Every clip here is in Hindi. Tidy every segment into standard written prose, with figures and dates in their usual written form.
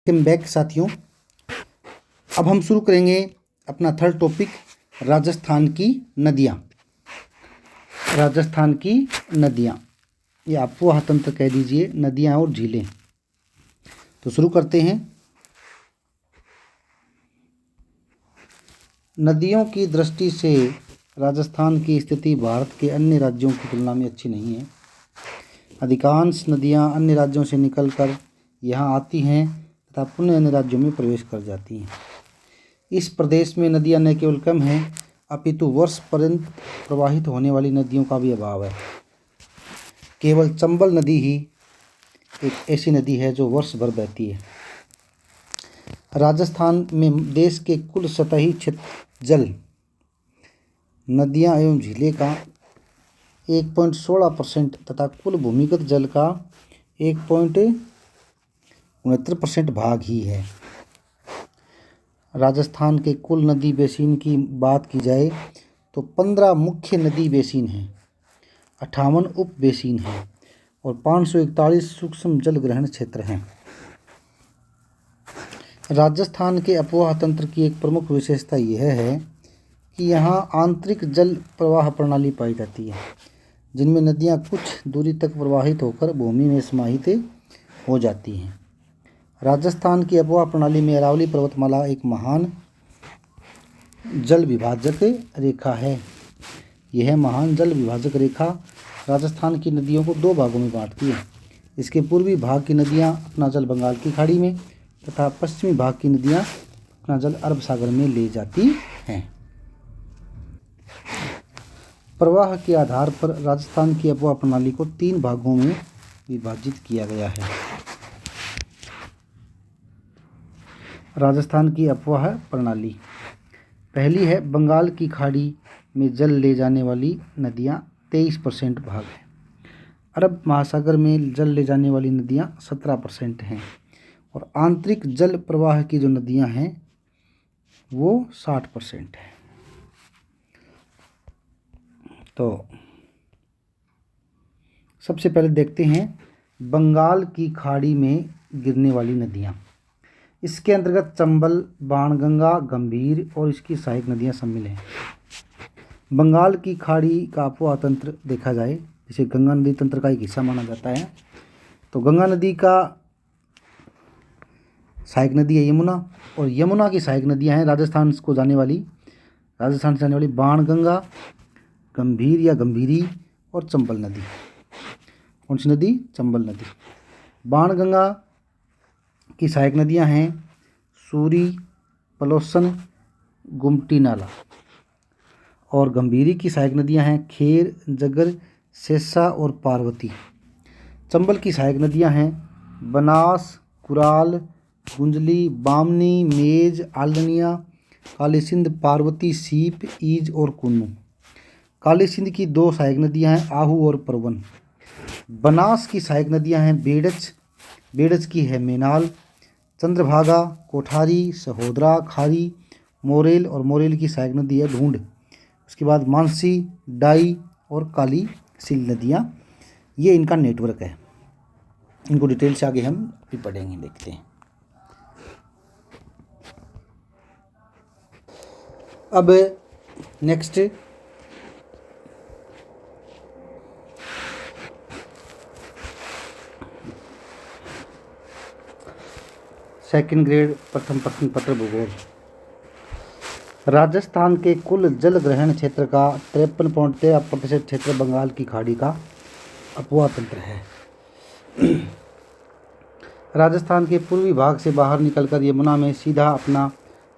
वेलकम बैक साथियों। अब हम शुरू करेंगे अपना थर्ड टॉपिक, राजस्थान की नदियाँ। राजस्थान की नदियाँ या अफवाह तंत्र कह दीजिए, नदियाँ और झीलें। तो शुरू करते हैं। नदियों की दृष्टि से राजस्थान की स्थिति भारत के अन्य राज्यों की तुलना में अच्छी नहीं है। अधिकांश नदियाँ अन्य राज्यों से निकलकर यहाँ आती हैं तथा पुनः अन्य राज्यों में प्रवेश कर जाती हैं। इस प्रदेश में नदियाँ न केवल कम हैं अपितु वर्ष पर्यंत प्रवाहित होने वाली नदियों का भी अभाव है। केवल चंबल नदी ही एक ऐसी नदी है जो वर्ष भर बहती है। राजस्थान में देश के कुल सतही क्षेत्र जल, नदियाँ एवं झीलें का 1.16% तथा कुल भूमिगत जल का 1.69% भाग ही है। राजस्थान के कुल नदी बेसिन की बात की जाए तो 15 मुख्य नदी बेसिन हैं, 58 उप बेसिन हैं और 541 सूक्ष्म जल ग्रहण क्षेत्र हैं। राजस्थान के अपवाह तंत्र की एक प्रमुख विशेषता यह है कि यहाँ आंतरिक जल प्रवाह प्रणाली पाई जाती है, जिनमें नदियाँ कुछ दूरी तक प्रवाहित होकर भूमि में समाहित हो जाती हैं। राजस्थान की अपवाह प्रणाली में अरावली पर्वतमाला एक महान जल विभाजक रेखा है। यह महान जल विभाजक रेखा राजस्थान की नदियों को दो भागों में बांटती है। इसके पूर्वी भाग की नदियाँ अपना जल बंगाल की खाड़ी में तथा पश्चिमी भाग की नदियाँ अपना जल अरब सागर में ले जाती हैं। प्रवाह के आधार पर राजस्थान की अपवाह प्रणाली को 3 भागों में विभाजित किया गया है। राजस्थान की अपवाह प्रणाली पहली है बंगाल की खाड़ी में जल ले जाने वाली नदियाँ 23% भाग है। अरब महासागर में जल ले जाने वाली नदियाँ 17% हैं और आंतरिक जल प्रवाह की जो नदियाँ हैं वो 60% है। तो सबसे पहले देखते हैं बंगाल की खाड़ी में गिरने वाली नदियाँ। इसके अंतर्गत चंबल, बाणगंगा, गंभीर और इसकी सहायक नदियाँ शामिल हैं। बंगाल की खाड़ी का अपवाह तंत्र देखा जाए, जिसे गंगा नदी तंत्र का एक हिस्सा माना जाता है, तो गंगा नदी का सहायक नदी है यमुना और यमुना की सहायक नदियाँ हैं राजस्थान से जाने वाली बाणगंगा, गंभीर या गंभीरी और चंबल नदी। कौन सी नदी? चंबल नदी। बाणगंगा की सहायक नदियां हैं सूरी, पलोसन, गुमटी नाला और गंभीरी की सहायक नदियां हैं खेर, जगर, सेसा और पार्वती। चंबल की सहायक नदियां हैं बनास, कुराल, गुंजली, बामनी, मेज, आलनिया, काली सिंध, पार्वती, सीप, ईज और कुन्नू। काली सिंध की 2 सहायक नदियां हैं आहू और परवन। बनास की सहायक नदियां हैं बेड़च की है मेनाल, चंद्रभागा, कोठारी, सहोदरा, खारी, मोरेल और मोरेल की सहायक नदी है ढूंढ। उसके बाद मानसी, डाई और काली सील नदियाँ, ये इनका नेटवर्क है। इनको डिटेल से आगे हम भी पढ़ेंगे, देखते हैं। अब नेक्स्ट सेकंड ग्रेड प्रथम प्रश्न पत्र भूगोल। राजस्थान के कुल जल ग्रहण क्षेत्र का 53.13% क्षेत्र बंगाल की खाड़ी का अपवाह तंत्र है। राजस्थान के पूर्वी भाग से बाहर निकलकर यमुना में सीधा अपना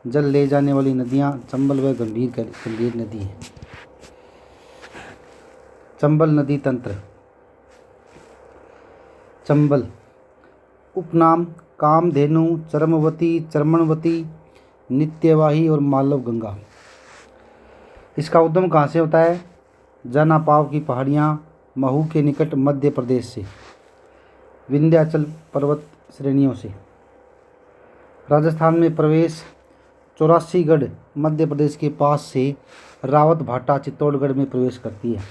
जल ले जाने वाली नदियां चंबल व गंभीर नदी हैं। चंबल नदी तंत्र। चंबल उपनाम कामधेनु, चरमवती, चरमणवती, नित्यवाही और मालव गंगा। इसका उद्गम कहाँ से होता है? जनापाव की पहाड़ियाँ महू के निकट मध्य प्रदेश से, विंध्याचल पर्वत श्रेणियों से। राजस्थान में प्रवेश 84गढ़ मध्य प्रदेश के पास से रावत भाटा चित्तौड़गढ़ में प्रवेश करती है।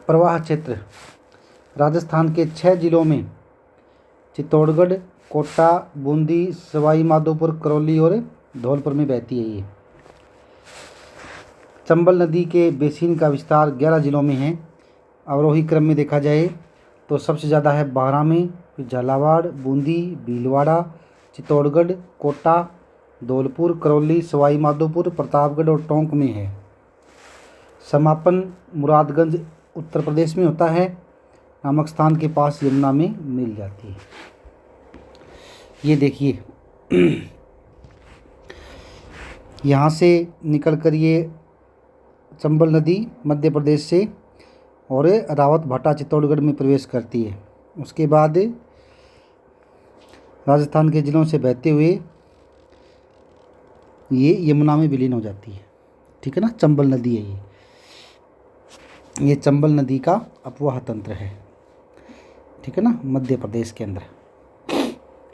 प्रवाह क्षेत्र राजस्थान के 6 जिलों में चित्तौड़गढ़, कोटा, बूंदी, सवाई माधोपुर, करौली और धौलपुर में बहती है ये। चंबल नदी के बेसिन का विस्तार 11 जिलों में है। अवरोही क्रम में देखा जाए तो सबसे ज़्यादा है बारह में, फिर झालावाड़, बूंदी, भीलवाड़ा, चित्तौड़गढ़, कोटा, धौलपुर, करौली, सवाई माधोपुर, प्रतापगढ़ और टोंक में है। समापन मुरादगंज उत्तर प्रदेश में होता है। नामक स्थान के पास यमुना में मिल जाती है। ये देखिए यहाँ से निकल कर ये चंबल नदी मध्य प्रदेश से और रावत भाटा चित्तौड़गढ़ में प्रवेश करती है। उसके बाद राजस्थान के ज़िलों से बहते हुए ये यमुना में विलीन हो जाती है। ठीक है ना, चंबल नदी है ये चंबल नदी का अपवाह तंत्र है। ठीक है ना, मध्य प्रदेश के अंदर।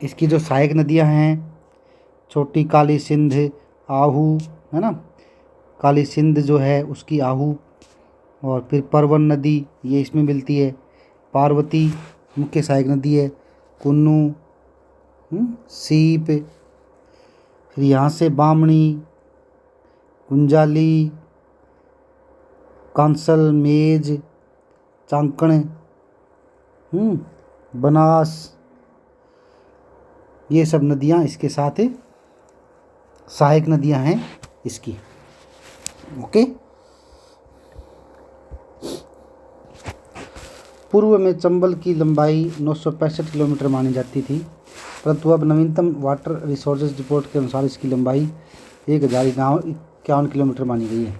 इसकी जो सहायक नदियां हैं, छोटी काली सिंध, आहू, है ना, काली सिंध जो है उसकी आहू, और फिर परवन नदी ये इसमें मिलती है। पार्वती मुख्य सहायक नदी है। कुन्नू, सीप, फिर यहाँ से बामणी, कुंजाली, कांसल, मेज, चांकण, बनास, ये सब नदियाँ इसके साथ सहायक नदियाँ हैं इसकी। ओके। पूर्व में चंबल की लंबाई 965 किलोमीटर मानी जाती थी, परंतु अब नवीनतम वाटर रिसोर्सेज रिपोर्ट के अनुसार इसकी लंबाई 1051 किलोमीटर मानी गई है।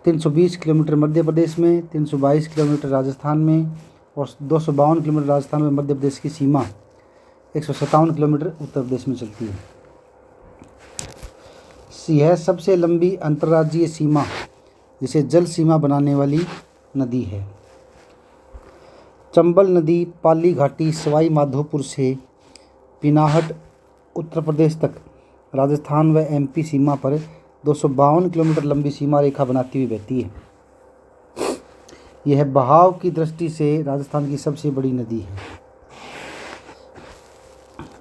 320 किलोमीटर मध्य प्रदेश में, 322 किलोमीटर राजस्थान में और 252 किलोमीटर राजस्थान में मध्य प्रदेश की सीमा 157 किलोमीटर उत्तर प्रदेश में चलती है। यह सबसे लंबी अंतर्राज्यीय सीमा जिसे जल सीमा बनाने वाली नदी है। चंबल नदी पाली घाटी सवाई माधोपुर से पिनाहट उत्तर प्रदेश तक राजस्थान व एमपी सीमा पर 252 किलोमीटर लंबी सीमा रेखा बनाती हुई बहती है। यह बहाव की दृष्टि से राजस्थान की सबसे बड़ी नदी है।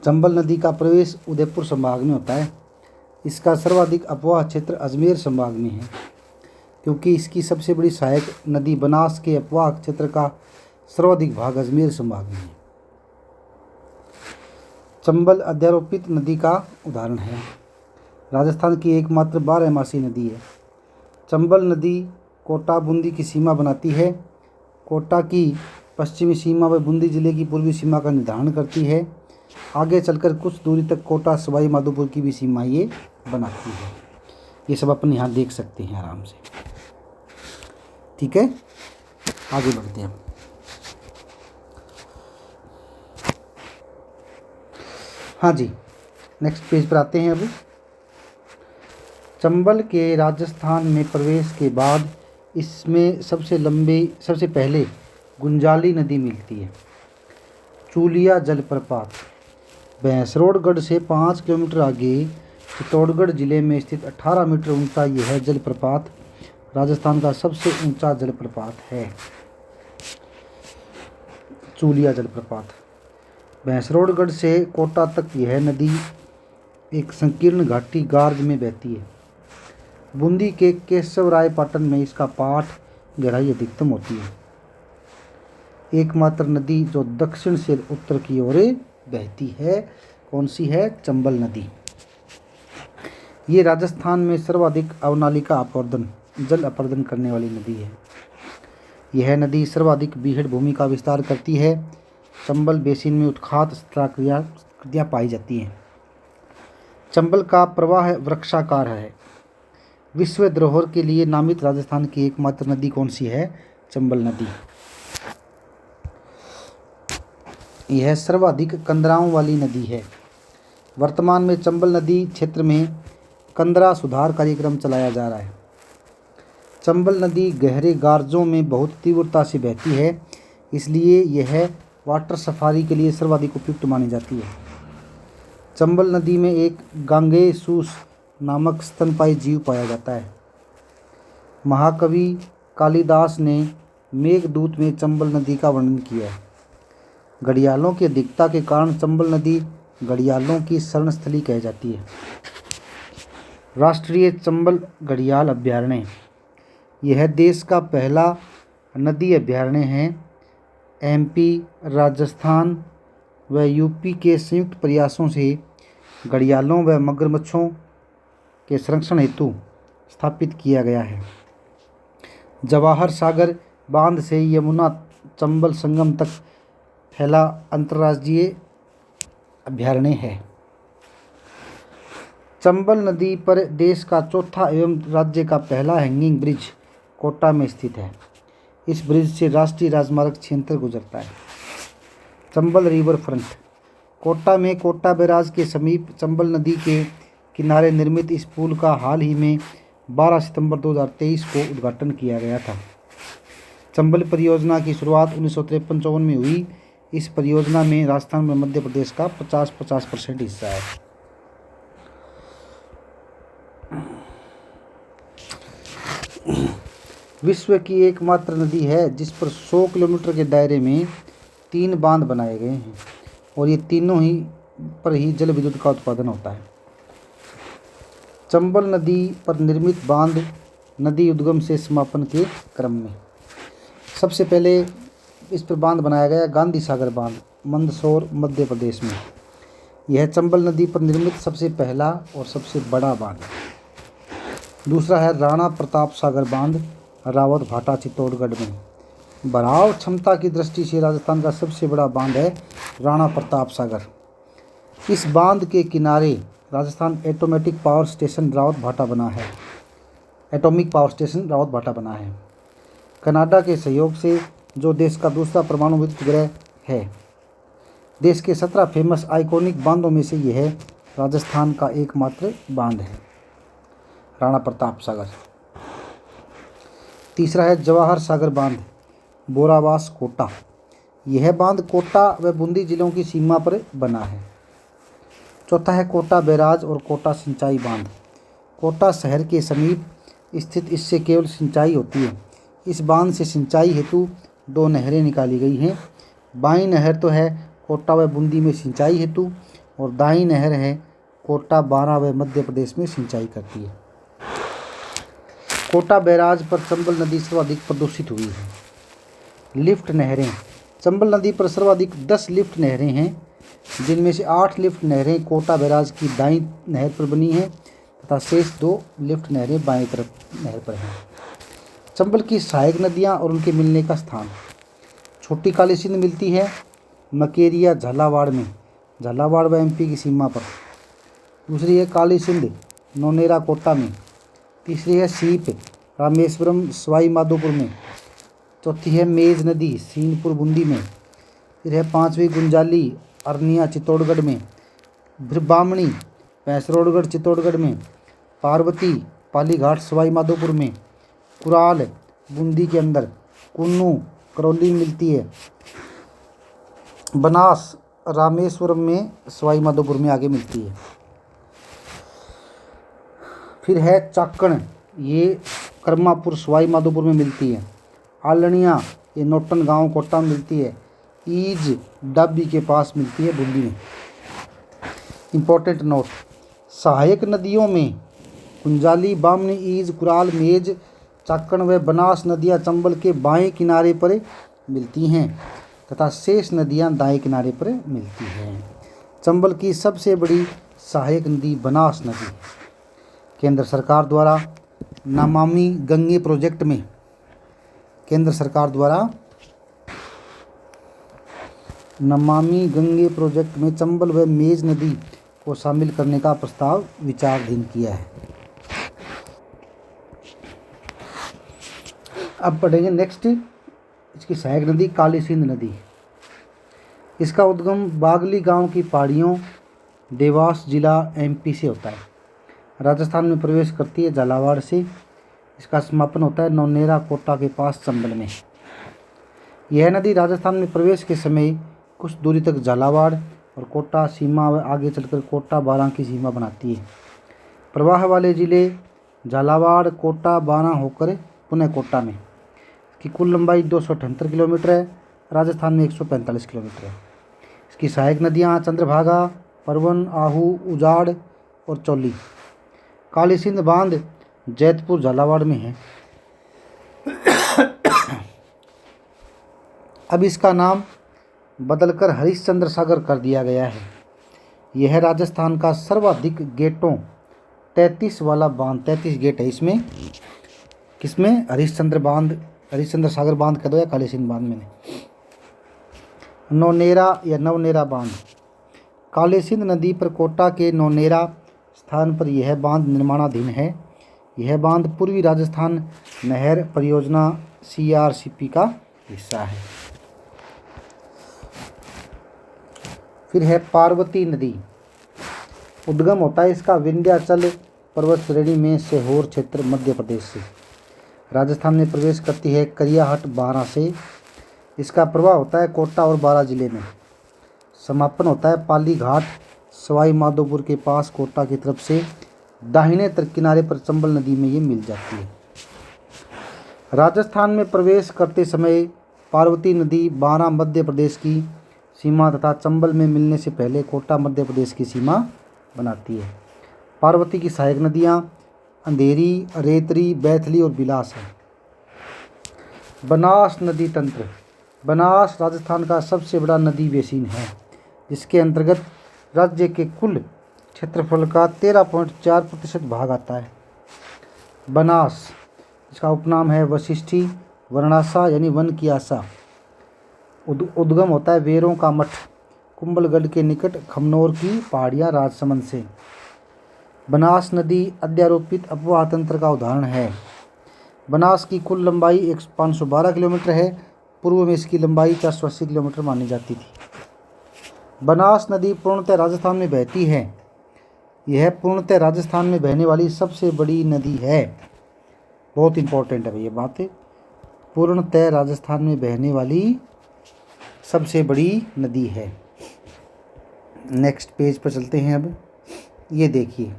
चंबल नदी का प्रवेश उदयपुर संभाग में होता है। इसका सर्वाधिक अपवाह क्षेत्र अजमेर संभाग में है, क्योंकि इसकी सबसे बड़ी सहायक नदी बनास के अपवाह क्षेत्र का सर्वाधिक भाग अजमेर संभाग में है। चंबल अध्यारोपित नदी का उदाहरण है। राजस्थान की एकमात्र 12मासी नदी है। चंबल नदी कोटा बूंदी की सीमा बनाती है। कोटा की पश्चिमी सीमा व बूंदी जिले की पूर्वी सीमा का निर्धारण करती है। आगे चलकर कुछ दूरी तक कोटा सवाई माधोपुर की भी सीमा ये बनाती है। ये सब अपन यहाँ देख सकते हैं आराम से। ठीक है, आगे बढ़ते हैं। हाँ जी, नेक्स्ट पेज पर आते हैं। अब चंबल के राजस्थान में प्रवेश के बाद इसमें सबसे पहले गुंजाली नदी मिलती है। चूलिया जलप्रपात भैंसरोडगढ़ से 5 किलोमीटर आगे चित्तौड़गढ़ जिले में स्थित 18 मीटर ऊंचा यह जलप्रपात राजस्थान का सबसे ऊंचा जलप्रपात है। चूलिया जलप्रपात भैंसरोडगढ़ से कोटा तक यह नदी एक संकीर्ण घाटी गार्ज में बहती है। बूंदी के केशवराय पाटन में इसका पाठ गहराई अधिकतम होती है। एकमात्र नदी जो दक्षिण से उत्तर की ओर बहती है, कौन सी है? चंबल नदी। ये राजस्थान में सर्वाधिक अवनालिका जल अपर्दन करने वाली नदी है। यह नदी सर्वाधिक बीहड़ भूमि का विस्तार करती है। चंबल बेसिन में उत्खात स्थलाकृतियाँ पाई जाती हैं। चंबल का प्रवाह वृक्षाकार है। विश्व धरोहर के लिए नामित राजस्थान की एकमात्र नदी कौन सी है? चंबल नदी। यह सर्वाधिक कंदराओं वाली नदी है। वर्तमान में चंबल नदी क्षेत्र में कंदरा सुधार कार्यक्रम चलाया जा रहा है। चंबल नदी गहरे गार्जों में बहुत तीव्रता से बहती है, इसलिए यह वाटर सफारी के लिए सर्वाधिक उपयुक्त मानी जाती है। चंबल नदी में एक गांगेसूस नामक स्तनपायी जीव पाया जाता है। महाकवि कालिदास ने मेघदूत में चंबल नदी का वर्णन किया है। घड़ियालों की अधिकता के कारण चंबल नदी घड़ियालों की शरणस्थली कही जाती है। राष्ट्रीय चंबल घड़ियाल अभयारण्य, यह देश का पहला नदी अभयारण्य है। एमपी, राजस्थान व यूपी के संयुक्त प्रयासों से घड़ियालों व मगरमच्छों के संरक्षण हेतु स्थापित किया गया है। जवाहर सागर बांध से यमुना चंबल संगम तक फैला अंतर्राज्यीय अभयारण्य है। चंबल नदी पर देश का चौथा एवं राज्य का पहला हैंगिंग ब्रिज कोटा में स्थित है। इस ब्रिज से राष्ट्रीय राजमार्ग 76 गुजरता है। चंबल रिवर फ्रंट, कोटा में कोटा बैराज के समीप चंबल नदी के किनारे निर्मित इस पुल का हाल ही में 12 सितंबर 2023 को उद्घाटन किया गया था। चंबल परियोजना की शुरुआत 1953-54 में हुई। इस परियोजना में राजस्थान में मध्य प्रदेश का 50% हिस्सा है। विश्व की एकमात्र नदी है जिस पर 100 किलोमीटर के दायरे में 3 बांध बनाए गए हैं और ये तीनों ही पर ही जल विद्युत का उत्पादन होता है। चंबल नदी पर निर्मित बांध नदी उद्गम से समापन के क्रम में सबसे पहले इस पर बांध बनाया गया गांधी सागर बांध, मंदसौर, मध्य प्रदेश में। यह चंबल नदी पर निर्मित सबसे पहला और सबसे बड़ा बांध है। दूसरा है राणा प्रताप सागर बांध, रावत भाटा, चित्तौड़गढ़ में। भराव क्षमता की दृष्टि से राजस्थान का सबसे बड़ा बांध है राणा प्रताप सागर। इस बांध के किनारे Rajasthan atomic power station Rawat भाटा बना है। कनाडा के सहयोग से, जो देश का दूसरा परमाणु विद्युत गृह है। देश के 17 फेमस आइकॉनिक बांधों में से यह राजस्थान का एकमात्र बांध है, राणा प्रताप सागर। तीसरा है जवाहर सागर बांध, बोरावास, कोटा। यह बांध कोटा व बूंदी जिलों की सीमा पर बना है। चौथा है कोटा बैराज और कोटा सिंचाई बांध। कोटा शहर के समीप स्थित इससे केवल सिंचाई होती है। इस बांध से सिंचाई हेतु 2 नहरें निकाली गई हैं। बाईं नहर तो है कोटा व बूंदी में सिंचाई हेतु और दाईं नहर है कोटा, बारां व मध्य प्रदेश में सिंचाई करती है। कोटा बैराज पर चंबल नदी सर्वाधिक प्रदूषित हुई है। लिफ्ट नहरें, चंबल नदी पर सर्वाधिक 10 लिफ्ट नहरें हैं, जिनमें से 8 लिफ्ट नहरें कोटा बैराज की दाईं नहर पर बनी हैं तथा शेष 2 लिफ्ट नहरें बाईं तरफ नहर पर हैं। चंबल की सहायक नदियां और उनके मिलने का स्थान। छोटी काली सिंध मिलती है मकेरिया, झालावाड़ में, झालावाड़ व एमपी की सीमा पर। दूसरी है काली सिंध, नौनेरा, कोटा में। तीसरी है सीप, रामेश्वरम, सवाई माधोपुर में। चौथी है मेज नदी, सीनपुर, बूंदी में। फिर है 5वीं गुंजाली, अरनिया, चित्तौड़गढ़ में। फिर बामणी, भैंसरोडगढ़, चित्तौड़गढ़ में। पार्वती, पालीघाट, सवाई माधोपुर में। कुराल, बूंदी के अंदर। कुन्नू, करौली में मिलती है। बनास, रामेश्वरम में, सवाई माधोपुर में आगे मिलती है। फिर है चाकण, ये कर्मापुर, सवाई माधोपुर में मिलती है। आलनिया, ये नोटन गांव, कोटा में मिलती है। ईज, डाबी के पास मिलती है, बूंदी में। इंपॉर्टेंट नोट, सहायक नदियों में कुंजाली, बामनी, ईज, कुराल, मेज, चाकण व बनास नदियां चंबल के बाएं किनारे पर मिलती हैं तथा शेष नदियां दाएं किनारे पर मिलती हैं। चंबल की सबसे बड़ी सहायक नदी बनास नदी केंद्र सरकार द्वारा नमामि गंगे प्रोजेक्ट में चंबल व मेज नदी को शामिल करने का प्रस्ताव विचाराधीन किया है। अब पढ़ेंगे नेक्स्ट इसकी सहायक नदी काली सिंध नदी। इसका उद्गम बागली गांव की पहाड़ियों, देवास जिला, एमपी से होता है। राजस्थान में प्रवेश करती है झालावाड़ से। इसका समापन होता है नौनेरा, कोटा के पास, चंबल में। यह नदी राजस्थान में प्रवेश के समय कुछ दूरी तक झालावाड़ और कोटा सीमा व आगे चलकर कोटा, बारां की सीमा बनाती है। प्रवाह वाले जिले झालावाड़, कोटा, बारां होकर पुनः कोटा में। की कुल लंबाई 278 किलोमीटर है। राजस्थान में 145 किलोमीटर है। इसकी सहायक नदियाँ चंद्रभागा, परवन, आहू, उजाड़ और चौली। काली सिंध बांध जैतपुर झालावाड़ में है। अब इसका नाम बदलकर हरिश्चंद्र सागर कर दिया गया है। यह राजस्थान का सर्वाधिक गेटों 33 वाला बांध, 33 गेट है इसमें। किसमें? हरिश्चंद्र सागर बांध कह दो या काली सिंध बांध में। नौनेरा या नवनेरा बांध। काली सिंध नदी पर कोटा के नौनेरा स्थान पर यह बांध निर्माणाधीन है। यह बांध पूर्वी राजस्थान नहर परियोजना CRCP का हिस्सा है। फिर है पार्वती नदी। उद्गम होता है इसका विंध्याचल पर्वत श्रेणी में सीहोर क्षेत्र मध्य प्रदेश से। राजस्थान में प्रवेश करती है करियाहट बारां से। इसका प्रवाह होता है कोटा और बारां जिले में। समापन होता है पाली घाट सवाई माधोपुर के पास कोटा की तरफ से। दाहिने किनारे पर चंबल नदी में ये मिल जाती है। राजस्थान में प्रवेश करते समय पार्वती नदी बारां मध्य प्रदेश की सीमा तथा चंबल में मिलने से पहले कोटा मध्य प्रदेश की सीमा बनाती है। पार्वती की सहायक नदियाँ अंधेरी, रेतरी, बैथली और बिलास है। बनास नदी तंत्र। बनास राजस्थान का सबसे बड़ा नदी बेसिन है, जिसके अंतर्गत राज्य के कुल क्षेत्रफल का 13.4% भाग आता है। बनास, इसका उपनाम है वशिष्ठी, वर्णासा यानी वन की आशा। उद्गम होता है वेरों का मठ, कुंभलगढ़ के निकट खमनोर की पहाड़ियाँ राजसमंद से। बनास नदी अध्यारोपित अपवाह तंत्र का उदाहरण है। बनास की कुल लंबाई 512 किलोमीटर है। पूर्व में इसकी लंबाई 480 किलोमीटर मानी जाती थी। बनास नदी पूर्णतः राजस्थान में बहती है। यह पूर्णतः राजस्थान में बहने वाली सबसे बड़ी नदी है। बहुत इंपॉर्टेंट है ये बात। पूर्णतः राजस्थान में बहने वाली सबसे बड़ी नदी है। नेक्स्ट पेज पर चलते हैं। अब ये देखिए,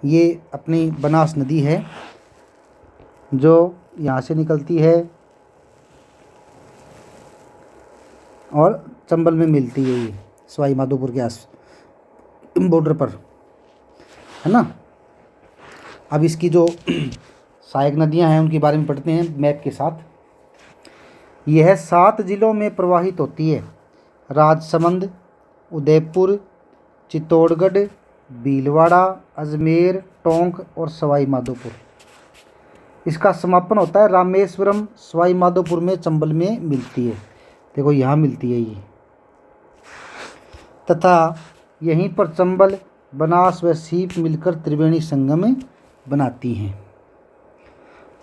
ये अपनी बनास नदी है जो यहाँ से निकलती है और चंबल में मिलती है। ये सवाई माधोपुर के आस बॉर्डर पर है ना। अब इसकी जो सहायक नदियाँ हैं उनके बारे में पढ़ते हैं मैप के साथ। यह 7 जिलों में प्रवाहित होती है। राजसमंद, उदयपुर, चित्तौड़गढ़, भीलवाड़ा, अजमेर, टोंक और सवाई माधोपुर। इसका समापन होता है रामेश्वरम, सवाई माधोपुर में चंबल में मिलती है। देखो यहाँ मिलती है ये, तथा यहीं पर चंबल, बनास व सीप मिलकर त्रिवेणी संगम बनाती हैं।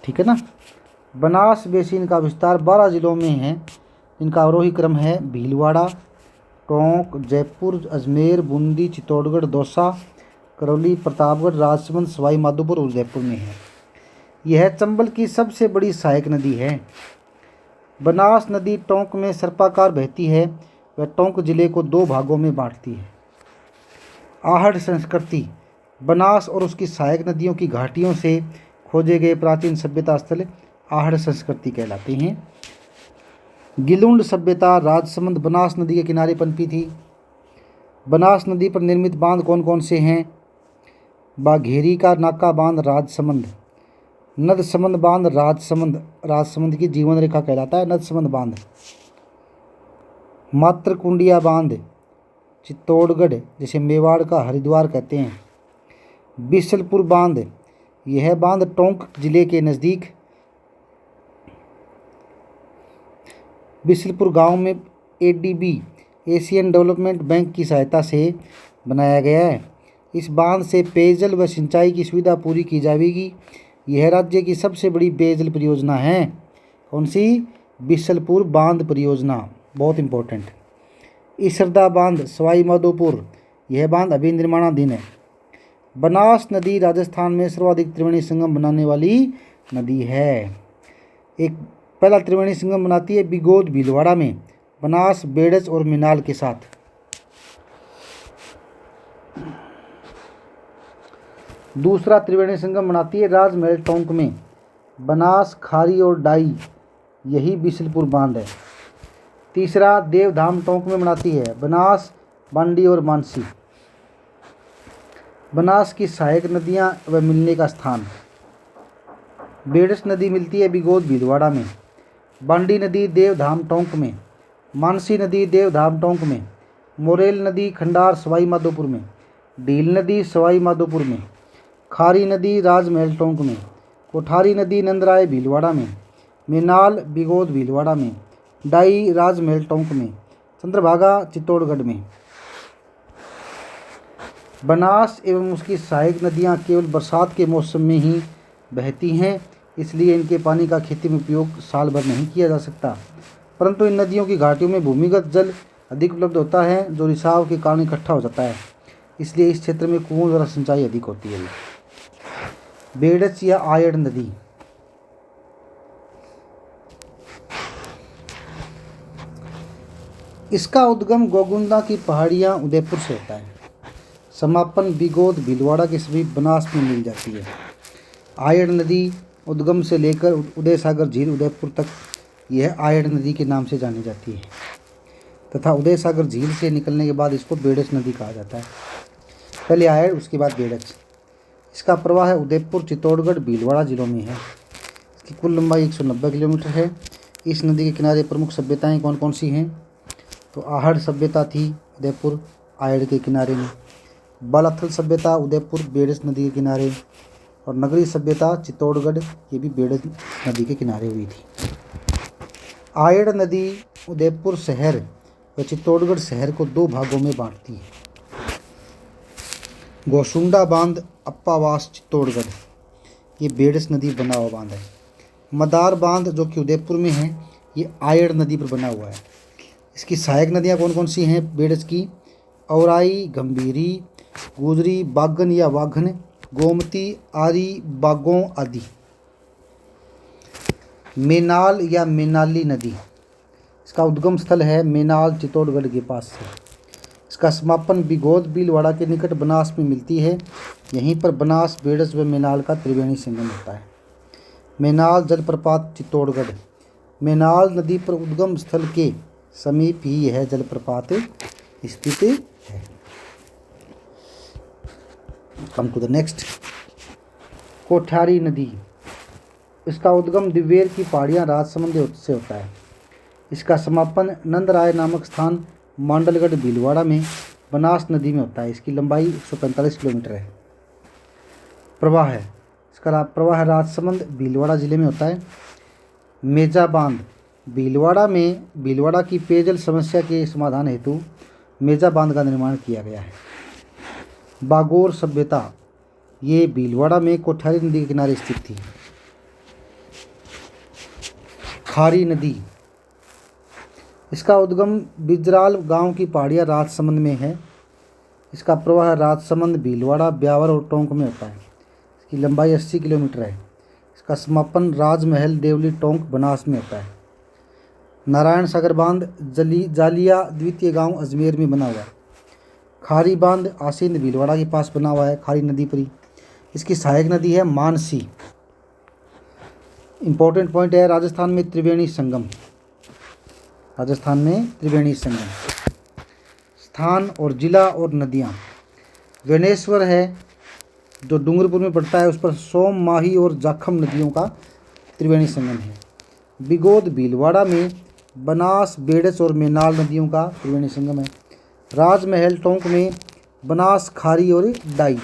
ठीक है ना। बनास बेसिन का विस्तार 12 जिलों में है। इनका अवरोही क्रम है भीलवाड़ा, टोंक, जयपुर, अजमेर, बूंदी, चित्तौड़गढ़, दौसा, करौली, प्रतापगढ़, राजसमंद, सवाई माधोपुर और उदयपुर में है। यह चंबल की सबसे बड़ी सहायक नदी है। बनास नदी टोंक में सर्पाकार बहती है। वह टोंक जिले को 2 भागों में बांटती है। आहड़ संस्कृति। बनास और उसकी सहायक नदियों की घाटियों से खोजे गए प्राचीन सभ्यता स्थल आहड़ संस्कृति कहलाते हैं। गिलुंड सभ्यता राजसमंद बनास नदी के किनारे पनपी थी। बनास नदी पर निर्मित बांध कौन कौन से हैं? बाघेरी का नाका बांध राजसमंद, नदसमंद बांध राजसमंद की जीवन रेखा कहलाता है नदसमंद बांध। मातृकुंडिया बांध चित्तौड़गढ़, जिसे मेवाड़ का हरिद्वार कहते हैं। बिसलपुर बांध, यह बांध टोंक जिले के नज़दीक बिसलपुर गांव में ADB एशियन डेवलपमेंट बैंक की सहायता से बनाया गया है। इस बांध से पेयजल व सिंचाई की सुविधा पूरी की जाएगी। यह राज्य की सबसे बड़ी पेयजल परियोजना है। कौन सी? बिसलपुर बांध परियोजना, बहुत इंपॉर्टेंट। इसरदा बांध सवाई माधोपुर, यह बांध अभी निर्माणाधीन है। बनास नदी राजस्थान में सर्वाधिक त्रिवेणी संगम बनाने वाली नदी है। एक पहला त्रिवेणी संगम बनाती है बिगोद भीलवाड़ा में, बनास, बेड़च और मिनाल के साथ। दूसरा त्रिवेणी संगम बनाती है राजमहल टोंक में, बनास, खारी और डाई, यही बिसलपुर बांध है। तीसरा देवधाम टोंक में बनाती है। बनास, बांडी और मानसी। बनास की सहायक नदियाँ व मिलने का स्थान। बेडस नदी मिलती है बिगोद भीलवाड़ा में। बांडी नदी देवधाम टोंक में। मानसी नदी देवधाम टोंक में। मोरेल नदी खंडार सवाई माधोपुर में। डील नदी सवाई माधोपुर में। खारी नदी राजमहल टोंक में। कोठारी नदी नंदराय भीलवाड़ा में। मेनाल बिगोद भीलवाड़ा में। डाई राजमहल टोंक में। चंद्रभागा चित्तौड़गढ़ में। बनास एवं उसकी सहायक नदियाँ केवल बरसात के मौसम में ही बहती हैं, इसलिए इनके पानी का खेती में उपयोग साल भर नहीं किया जा सकता। परंतु इन नदियों की घाटियों में भूमिगत जल अधिक उपलब्ध होता है, जो रिसाव के कारण इकट्ठा हो जाता है। इसलिए इस क्षेत्र में कुओं द्वारा सिंचाई अधिक होती है। बेडच या आयड़ नदी। इसका उद्गम गोगुंदा की पहाड़ियाँ उदयपुर से होता है। समापन बिगोद भीलवाड़ा के समीप बनास में मिल जाती है। आयड़ नदी उद्गम से लेकर उदय सागर झील उदयपुर तक यह आयड़ नदी के नाम से जानी जाती है तथा उदय सागर झील से निकलने के बाद इसको बेडच नदी कहा जाता है। पहले आयड़, उसके बाद बेडच। इसका प्रवाह उदयपुर, चित्तौड़गढ़, भीलवाड़ा जिलों में है। इसकी कुल लंबाई 190 किलोमीटर है। इस नदी के किनारे प्रमुख सभ्यताएं कौन कौन सी हैं? तो आहड़ सभ्यता थी उदयपुर आयड़ के किनारे में। बालाथल सभ्यता उदयपुर बेडच नदी के किनारे। और नगरी सभ्यता चित्तौड़गढ़, ये भी बेडच नदी के किनारे हुई थी। आयड़ नदी उदयपुर शहर व चित्तौड़गढ़ शहर को दो भागों में बांटती है। गोसुंडा बांध अप्पावास चित्तौड़गढ़, ये बेडच नदी बना हुआ बांध है। मदार बांध जो कि उदयपुर में है, ये आयड़ नदी पर बना हुआ है। इसकी सहायक नदियाँ कौन कौन सी हैं बेडच की? औराई, गंभीरी, गुजरी, बागन या वाघन, गोमती, आरी, बागों आदि। मेनाल या मेनाली नदी, इसका उद्गम स्थल है मेनाल चित्तौड़गढ़ के पास से। इसका समापन बिगोद भीलवाड़ा के निकट बनास में मिलती है। यहीं पर बनास, बेडच व मेनाल का त्रिवेणी संगम होता है। मेनाल जलप्रपात चित्तौड़गढ़, मेनाल नदी पर उद्गम स्थल के समीप ही यह जलप्रपात स्थित है। Come to the next. Kothari नदी, इसका उद्गम दिवेर की पहाड़ियाँ राजसमंद से होता है। इसका समापन नंदराय नामक स्थान मांडलगढ़ भीलवाड़ा में बनास नदी में होता है। इसकी लंबाई 145 किलोमीटर है। प्रवाह है, इसका प्रवाह राजसमंद भीलवाड़ा जिले में होता है। मेजा बांध भीलवाड़ा में भीलवाड़ा की पेयजल समस्या के समाधान हेतु मेजा बांध का निर्माण किया गया है। बागोर सभ्यता, ये भीलवाड़ा में कोठारी नदी के किनारे स्थित थी। खारी नदी, इसका उद्गम बिजराल गांव की पहाड़ियाँ राजसमंद में है। इसका प्रवाह राजसमंद, भीलवाड़ा, ब्यावर और टोंक में होता है। इसकी लंबाई 80 किलोमीटर है। इसका समापन राजमहल, देवली, टोंक, बनास में होता है। नारायण सागर बांध जालिया द्वितीय गांव अजमेर में बना हुआ है। खारी बांध आसींद भीलवाड़ा के पास बना हुआ है, खारी नदी पर ही। इसकी सहायक नदी है मानसी। इंपॉर्टेंट पॉइंट है राजस्थान में त्रिवेणी संगम, राजस्थान में त्रिवेणी संगम। स्थान और जिला और नदियाँ, वेनेश्वर है जो डूंगरपुर में पड़ता है, उस पर सोम, माही और जाखम नदियों का त्रिवेणी संगम है। बिगोद भीलवाड़ा में बनास, बेडच और मेनाल नदियों का त्रिवेणी संगम है। राजमहल टोंक में बनास, खारी और डाई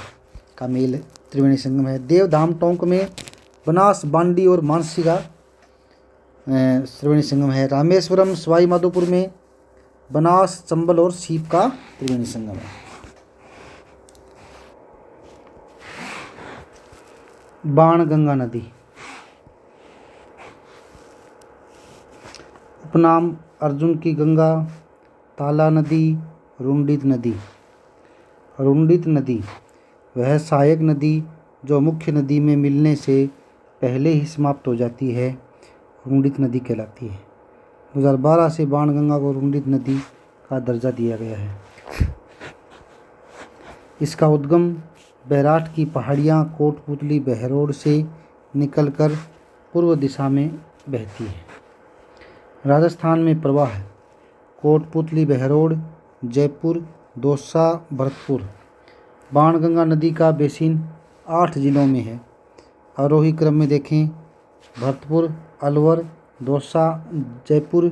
का मेल त्रिवेणी संगम है। देवधाम टोंक में बनास, बांडी और मानसी का त्रिवेणी संगम है। रामेश्वरम सवाई माधोपुर में बनास, चंबल और सीप का त्रिवेणी संगम है। बाणगंगा नदी, उपनाम अर्जुन की गंगा, ताला नदी, रुंडित नदी। रुंडित नदी वह सहायक नदी जो मुख्य नदी में मिलने से पहले ही समाप्त हो जाती है, रुंडित नदी कहलाती है। 2012 से बाणगंगा को रुंडित नदी का दर्जा दिया गया है। इसका उद्गम बैराठ की पहाड़ियाँ कोटपुतली बहरोड से निकलकर पूर्व दिशा में बहती है। राजस्थान में प्रवाह है, कोटपुतली, बहरोड, जयपुर, दौसा, भरतपुर। बाणगंगा नदी का बेसिन 8 जिलों में है। आरोही क्रम में देखें, भरतपुर, अलवर, दौसा, जयपुर,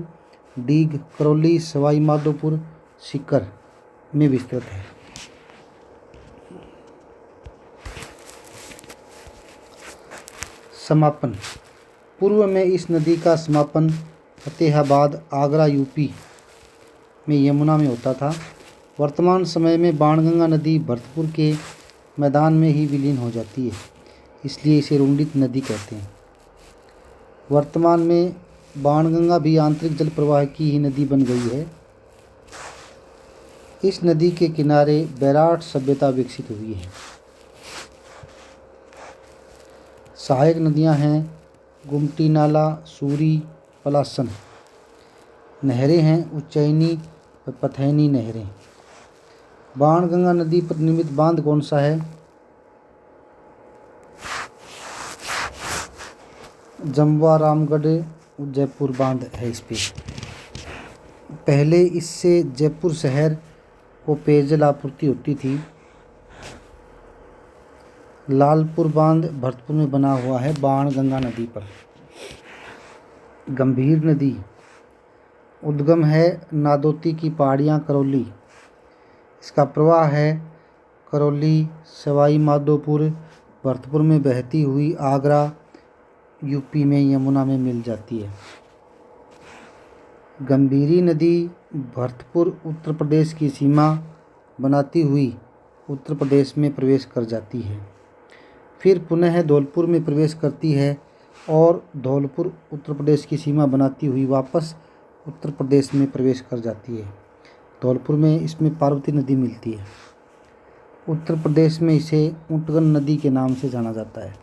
डीग, करौली, सवाई माधोपुर, सीकर में विस्तृत है। समापन। पूर्व में इस नदी का समापन फतेहाबाद, आगरा, यूपी में यमुना में होता था। वर्तमान समय में बाणगंगा नदी भरतपुर के मैदान में ही विलीन हो जाती है, इसलिए इसे रुंडित नदी कहते हैं। वर्तमान में बाणगंगा भी आंतरिक जल प्रवाह की ही नदी बन गई है। इस नदी के किनारे बैराट सभ्यता विकसित हुई है। सहायक नदियां हैं गुमटी नाला, सूरी, पलासन। नहरें हैं उज्जैनी, पथैनी नहरें। बाणगंगा नदी पर निर्मित बांध कौन सा है? जमवा, रामगढ़, जयपुर बांध है इस पे। पहले इससे जयपुर शहर को पेयजल आपूर्ति होती थी। लालपुर बांध भरतपुर में बना हुआ है बाणगंगा नदी पर। गंभीर नदी उद्गम है नादोती की पहाड़ियाँ, करौली। इसका प्रवाह है करौली, सवाई माधोपुर, भरतपुर में बहती हुई आगरा, यूपी में यमुना में मिल जाती है। गंभीरी नदी भरतपुर उत्तर प्रदेश की सीमा बनाती हुई उत्तर प्रदेश में प्रवेश कर जाती है, फिर पुनः धौलपुर में प्रवेश करती है और धौलपुर उत्तर प्रदेश की सीमा बनाती हुई वापस उत्तर प्रदेश में प्रवेश कर जाती है। धौलपुर में इसमें पार्वती नदी मिलती है। उत्तर प्रदेश में इसे ऊंटगन नदी के नाम से जाना जाता है।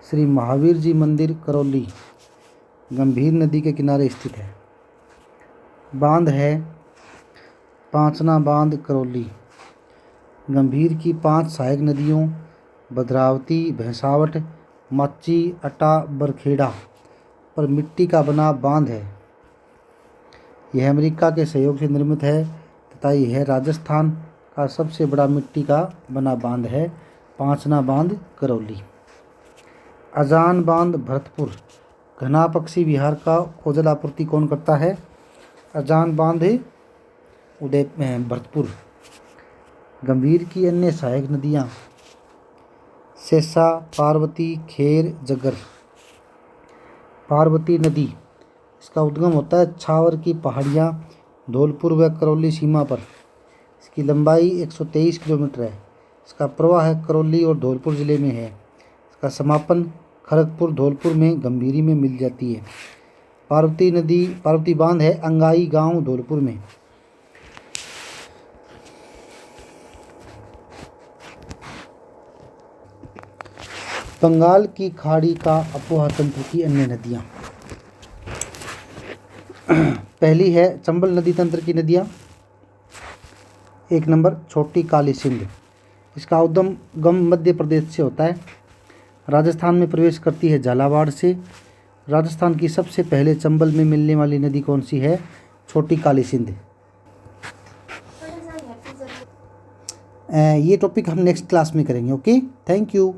श्री महावीर जी मंदिर, करौली, गंभीर नदी के किनारे स्थित है। बांध है पांचना बांध, करौली। गंभीर की 5 सहायक नदियों भद्रावती, भैंसावट, माची, अटा, बरखेड़ा पर मिट्टी का बना बांध है। यह अमेरिका के सहयोग से निर्मित है तथा यह राजस्थान का सबसे बड़ा मिट्टी का बना बांध है। पांचना बांध, करौली। अजान बांध, भरतपुर। घना पक्षी विहार का भूजल आपूर्ति कौन करता है? अजान बांध, भरतपुर। गंभीर की अन्य सहायक नदियाँ सेसा, पार्वती, खेर, जगर। पार्वती नदी, इसका उद्गम होता है छावर की पहाड़ियाँ, धौलपुर व करौली सीमा पर। इसकी लंबाई 123 किलोमीटर है। इसका प्रवाह है करौली और धौलपुर जिले में है। इसका समापन खड़गपुर, धौलपुर में गंभीरी में मिल जाती है। पार्वती बांध है अंगाई गांव, धौलपुर में। बंगाल की खाड़ी का अपोहा तंत्र की अन्य नदियाँ। पहली है चंबल नदी तंत्र की नदियाँ। 1 नंबर छोटी काली सिंध। इसका उद्गम मध्य प्रदेश से होता है। राजस्थान में प्रवेश करती है झालावाड़ से। राजस्थान की सबसे पहले चंबल में मिलने वाली नदी कौन सी है? छोटी काली सिंध। ये टॉपिक हम नेक्स्ट क्लास में करेंगे। Okay, thank you.